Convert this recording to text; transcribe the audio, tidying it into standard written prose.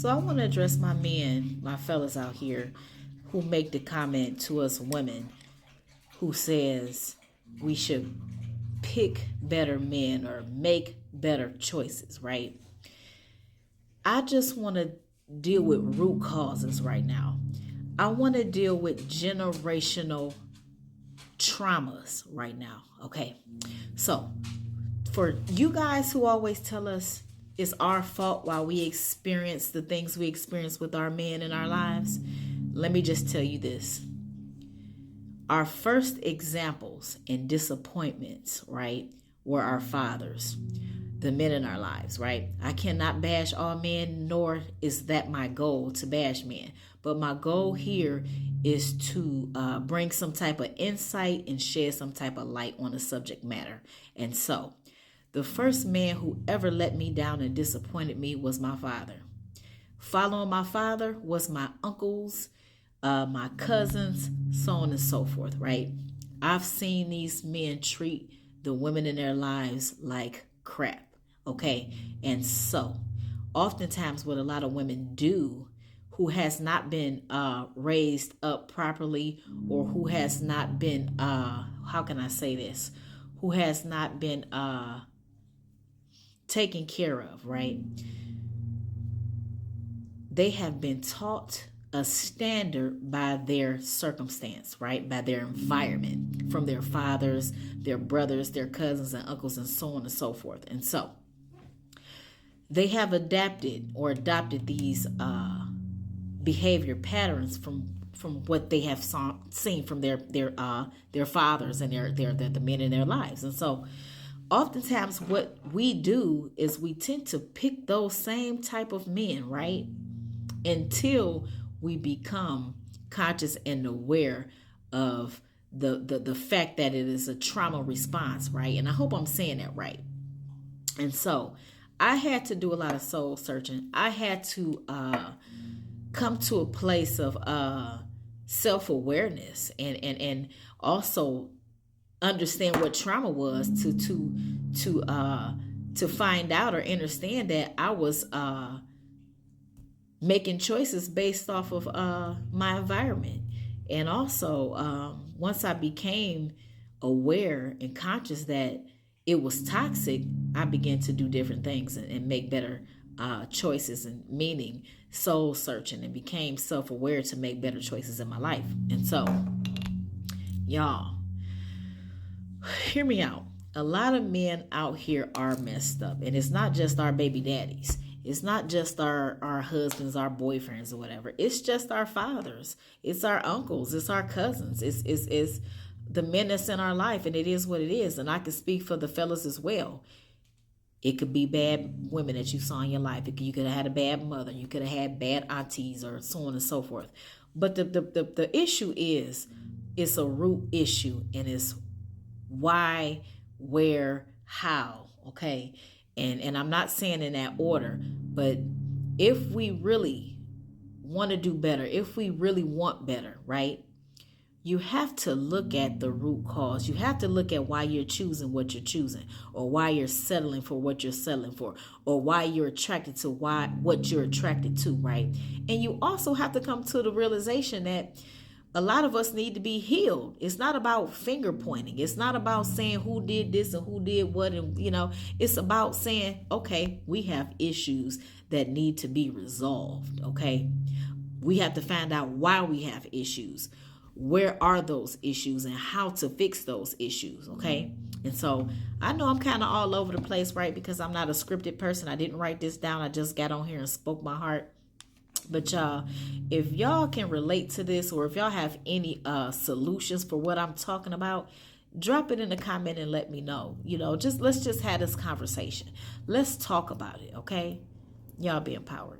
So I want to address my men, my fellas out here who make the comment to us women who says we should pick better men or make better choices, right? I just want to deal with root causes right now. I want to deal with generational traumas right now, okay? So, for you guys who always tell us it's our fault while we experience the things we experience with our men in our lives, let me just tell you this. Our first examples and disappointments, right, were our fathers, the men in our lives, right? I cannot bash all men, nor is that my goal to bash men. But my goal here is to bring some type of insight and shed some type of light on the subject matter. And so, the first man who ever let me down and disappointed me was my father. Following my father was my uncles, my cousins, so on and so forth, right? I've seen these men treat the women in their lives like crap, okay? And so, oftentimes what a lot of women do who has not been raised up properly, or who has not been, how can I say this? Who has not been taken care of, right? They have been taught a standard by their circumstance, right? By their environment, from their fathers, their brothers, their cousins and uncles, and so on and so forth. And so they have adapted or adopted these behavior patterns from what they have seen from their fathers and the men in their lives. And so oftentimes what we do is we tend to pick those same type of men, right? Until we become conscious and aware of the fact that it is a trauma response, right? And I hope I'm saying that right. And so I had to do a lot of soul searching. I had to come to a place of self-awareness and also understand what trauma was to find out or understand that I was making choices based off of my environment. And also, once I became aware and conscious that it was toxic, I began to do different things and make better choices, and meaning soul searching, and became self-aware to make better choices in my life. And so, y'all, hear me out. A lot of men out here are messed up, and it's not just our baby daddies. It's not just our husbands, our boyfriends, or whatever. It's just our fathers. It's our uncles. It's our cousins. It's the men that's in our life, and it is what it is. And I can speak for the fellas as well. It could be bad women that you saw in your life. You could have had a bad mother. You could have had bad aunties, or so on and so forth. But the issue is, it's a root issue, and it's why, where, how, okay? And I'm not saying in that order, but if we really want to do better, if we really want better, right? You have to look at the root cause. You have to look at why you're choosing what you're choosing, or why you're settling for what you're settling for, or why you're attracted to what you're attracted to, right? And you also have to come to the realization that a lot of us need to be healed. It's not about finger pointing. It's not about saying who did this and who did what. And, it's about saying, okay, we have issues that need to be resolved. Okay. We have to find out why we have issues. Where are those issues and how to fix those issues. Okay. And so I know I'm kind of all over the place, right? Because I'm not a scripted person. I didn't write this down. I just got on here and spoke my heart. But y'all, if y'all can relate to this, or if y'all have any solutions for what I'm talking about, drop it in the comment and let me know. Let's just have this conversation. Let's talk about it, okay? Y'all be empowered.